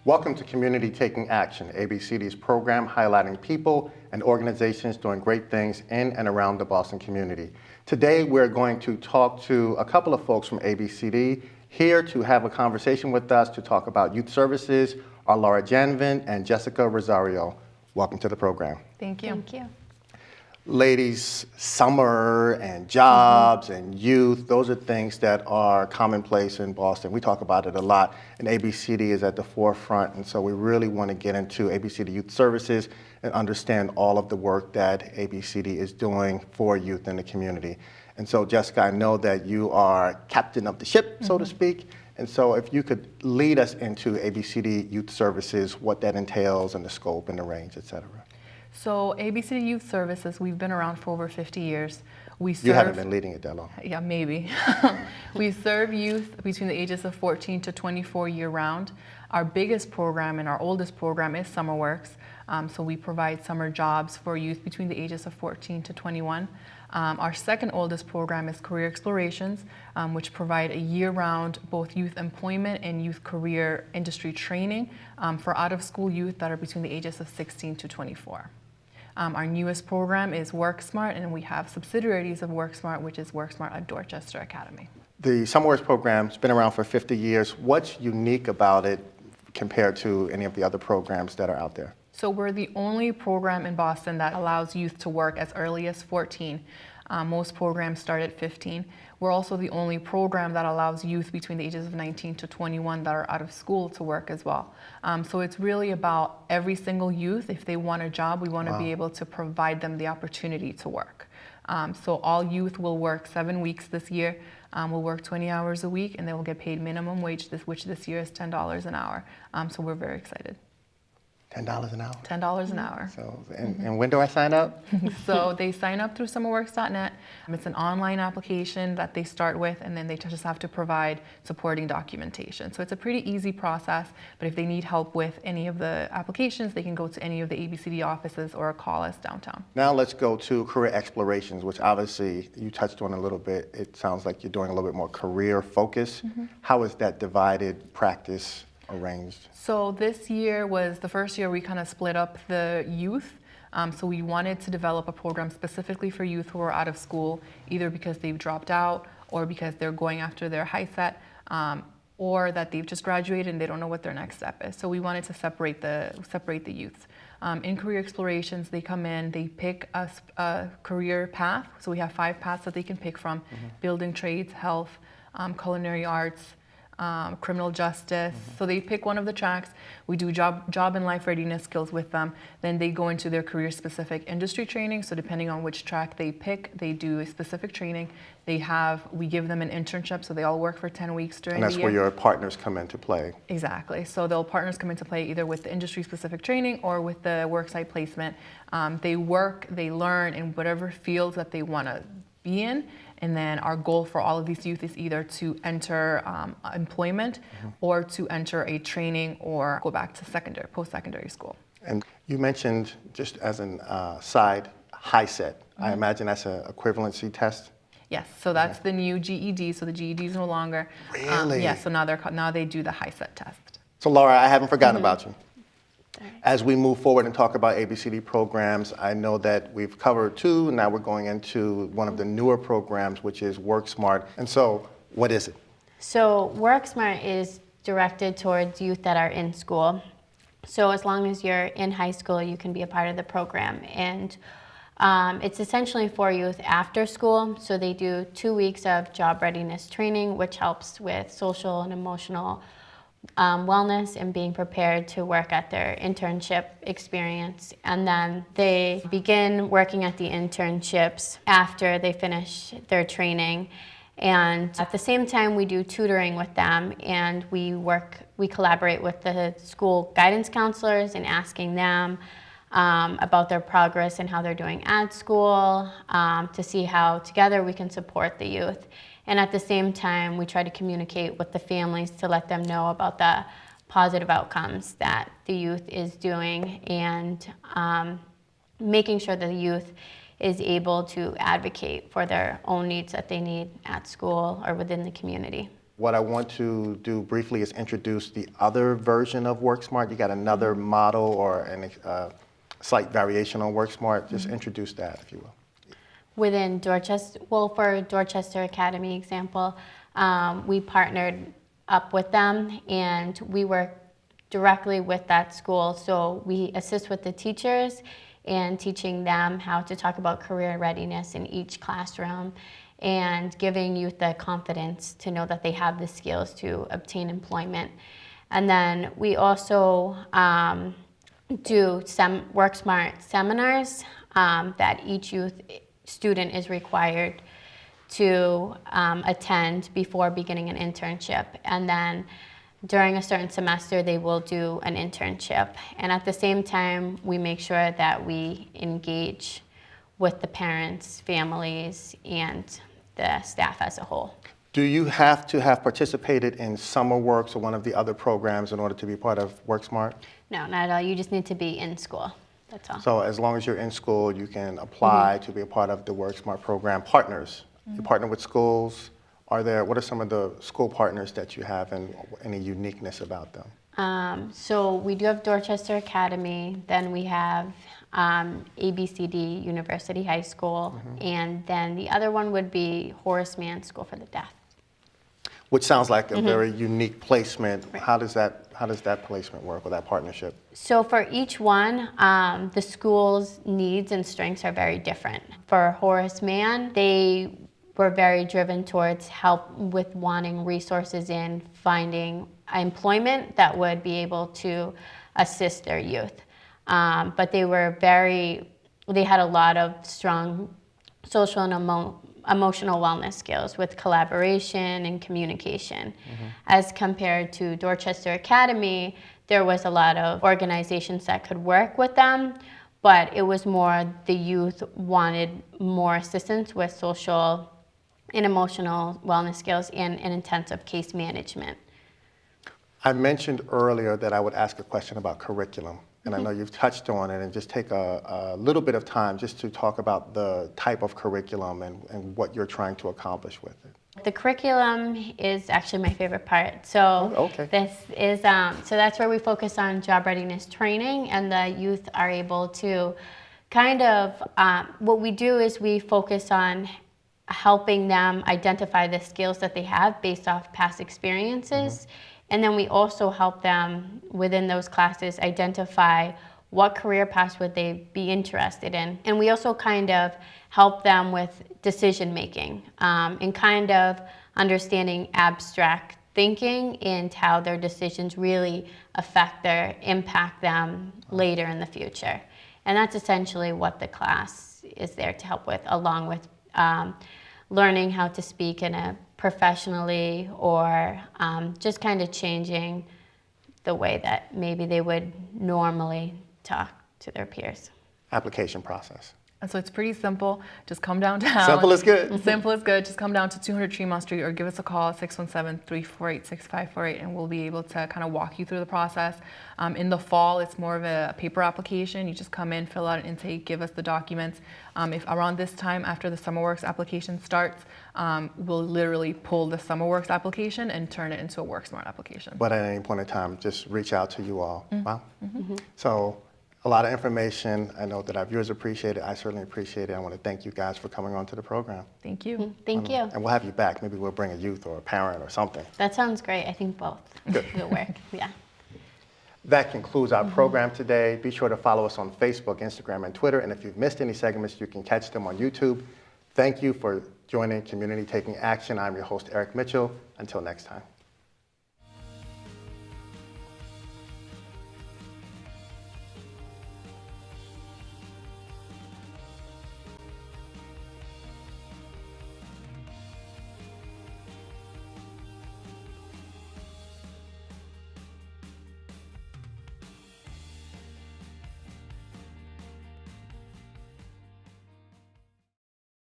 Welcome to Community Taking Action, ABCD's program highlighting people and organizations doing great things in and around the Boston community. Today we're going to talk to a couple of folks from ABCD here to have a conversation with us to talk about youth services are Laura Janvrin and Jessica Rosario. Welcome to the program. Thank you. Thank you. Ladies, summer and jobs and youth, those are things that are commonplace in Boston. We talk about it a lot, and ABCD is at the forefront, and so we really want to get into ABCD Youth Services and understand all of the work that ABCD is doing for youth in the community. And so, Jessica, I know that you are captain of the ship, so to speak, and so if you could lead us into ABCD Youth Services, what that entails and the scope and the range, et cetera. So ABCD Youth Services, we've been around for over 50 years. You haven't been leading it that long. Yeah, maybe. We serve youth between the ages of 14 to 24 year-round. Our biggest program and our oldest program is SummerWorks. So we provide summer jobs for youth between the ages of 14 to 21. Our second oldest program is Career Explorations, which provide a year-round both youth employment and youth career industry training for out-of-school youth that are between the ages of 16 to 24. Our newest program is WorkSMART, and we have subsidiaries of WorkSMART, which is WorkSMART at Dorchester Academy. The SummerWorks program's been around for 50 years. What's unique about it compared to any of the other programs that are out there? So we're the only program in Boston that allows youth to work as early as 14. Most programs start at 15. We're also the only program that allows youth between the ages of 19 to 21 that are out of school to work as well. So it's really about every single youth. If they want a job, we want to be able to provide them the opportunity to work. So all youth will work 7 weeks this year. Will work 20 hours a week, and they will get paid minimum wage, which this year is $10 an hour. So we're very excited. $10 an hour? $10 an hour. So, and when do I sign up? So they sign up through SummerWorks.net. It's an online application that they start with, and then they just have to provide supporting documentation. So it's a pretty easy process, but if they need help with any of the applications, they can go to any of the ABCD offices or call us downtown. Now let's go to Career Explorations, which obviously you touched on a little bit. It sounds like you're doing a little bit more career focus. How is that divided practice arranged? So this year was the first year we kind of split up the youth. So we wanted to develop a program specifically for youth who are out of school, either because they've dropped out or because they're going after their high set, or that they've just graduated and they don't know what their next step is. So we wanted to separate the youths. In Career Explorations, they come in, they pick a career path. So we have 5 paths that they can pick from: building trades, health, culinary arts, criminal justice. So they pick one of the tracks. We do job and life readiness skills with them. Then they go into their career-specific industry training. So depending on which track they pick, they do a specific training. We give them an internship, so they all work for 10 weeks during the year. And that's where your partners come into play. Exactly. So they'll partners come into play either with the industry-specific training or with the worksite placement. They work, they learn in whatever fields that they want to be in. And then our goal for all of these youth is either to enter employment or to enter a training or go back to post-secondary school. And you mentioned, just as an side, high set. I imagine that's an equivalency test? Yes, so that's the new GED. So the GED is no longer. Really? Yeah, so now they do the high set test. So Laura, I haven't forgotten about you. As we move forward and talk about ABCD programs, I know that we've covered 2. Now we're going into one of the newer programs, which is WorkSMART. And so, what is it? So WorkSMART is directed towards youth that are in school. So as long as you're in high school, you can be a part of the program. And it's essentially for youth after school. So they do 2 weeks of job readiness training, which helps with social and emotional wellness and being prepared to work at their internship experience. And then they begin working at the internships after they finish their training. And at the same time, we do tutoring with them, and we collaborate with the school guidance counselors and asking them about their progress and how they're doing at school, to see how together we can support the youth. And at the same time, we try to communicate with the families to let them know about the positive outcomes that the youth is doing, and making sure that the youth is able to advocate for their own needs that they need at school or within the community. What I want to do briefly is introduce the other version of WorkSMART. You got another model or a slight variation on WorkSMART. Just introduce that, if you will. Within Dorchester, well, for Dorchester Academy example, we partnered up with them and we work directly with that school. So we assist with the teachers and teaching them how to talk about career readiness in each classroom and giving youth the confidence to know that they have the skills to obtain employment. And then we also do WorkSMART seminars that each youth student is required to attend before beginning an internship. And then during a certain semester, they will do an internship. And at the same time, we make sure that we engage with the parents, families, and the staff as a whole. Do you have to have participated in SummerWorks or one of the other programs in order to be part of WorkSMART? No, not at all. You just need to be in school. That's all. So as long as you're in school, you can apply to be a part of the WorkSMART program. Partners, you partner with schools. What are some of the school partners that you have and any uniqueness about them? So we do have Dorchester Academy, then we have ABCD, University High School, and then the other one would be Horace Mann School for the Deaf. Which sounds like a very unique placement. Right. How does that placement work or that partnership? So for each one, the school's needs and strengths are very different. For Horace Mann, they were very driven towards help with wanting resources in finding employment that would be able to assist their youth. But they had a lot of strong social and emotional wellness skills with collaboration and communication. As compared to Dorchester Academy, there was a lot of organizations that could work with them, but it was more the youth wanted more assistance with social and emotional wellness skills and intensive case management. I mentioned earlier that I would ask a question about curriculum, and I know you've touched on it, and just take a little bit of time just to talk about the type of curriculum and what you're trying to accomplish with it. The curriculum is actually my favorite part. So this is so that's where we focus on job readiness training, and the youth are able to kind of what we do is we focus on helping them identify the skills that they have based off past experiences. And then we also help them within those classes identify what career paths would they be interested in. And we also kind of help them with decision making and kind of understanding abstract thinking and how their decisions really impact them later in the future. And that's essentially what the class is there to help with, along with learning how to speak in a professionally or just kind of changing the way that maybe they would normally talk to their peers. Application process. And so it's pretty simple. Just come downtown. Simple is good. Simple is good. Just come down to 200 Tremont Street or give us a call at 617-348-6548 and we'll be able to kind of walk you through the process. In the fall, it's more of a paper application. You just come in, fill out an intake, give us the documents. If around this time after the SummerWorks application starts, we'll literally pull the SummerWorks application and turn it into a WorkSMART application. But at any point in time, just reach out to you all. Wow. So a lot of information. I know that our viewers appreciate it. I certainly appreciate it. I want to thank you guys for coming on to the program. Thank you. Thank you. And we'll have you back. Maybe we'll bring a youth or a parent or something. That sounds great. I think both will work. Yeah. That concludes our program today. Be sure to follow us on Facebook, Instagram, and Twitter. And if you've missed any segments, you can catch them on YouTube. Thank you for joining Community Taking Action. I'm your host, Eric Mitchell. Until next time.